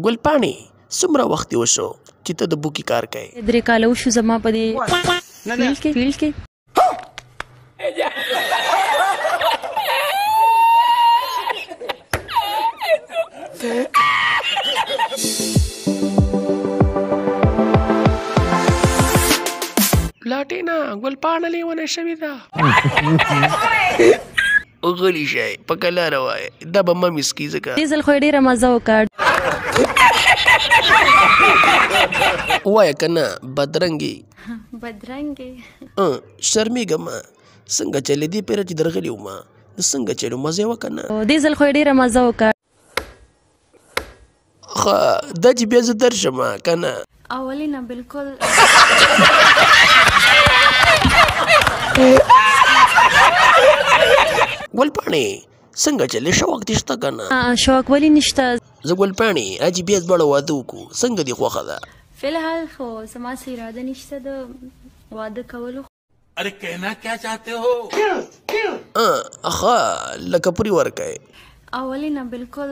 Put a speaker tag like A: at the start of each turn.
A: ګل پاڼې څومره وخت وشو چې ته د بوکي کار کوې؟
B: 3 کاله وشو زما په دې فیلډ کې.
A: لاټینا ګل پاڼه لیونه شوې ده. غلی شئ په کلاره وایه دا به مه مسکي ځکه
B: دې ځل خو یې ډېره مزه وکړه.
A: وایه که نه بدرنګې
B: بدرنګې
A: شرمېږه مه څنګه چلې دې پیره چې درغلي ومه د څنګه چلو مزه یې وکړه نه.
B: دې ځل خو یې ډېره مزه وکړه.
A: ښه دا چې بیا زه درشم که نه
B: اولې نه بلکل
A: ګل پاڼې څنګه چلې شوق دې شته که نه؟
B: شوق ولې نشته.
A: زه ګل پاڼې اجي بیا دواړه واده وکړو څنګه دې خوښه ده؟
B: فلحال خو زما څه اراده نشته د واده کولو.
C: अरे कहना क्या चाहते हो?
A: ښه لکه پورې ورکئ.
B: اولې نه بلکل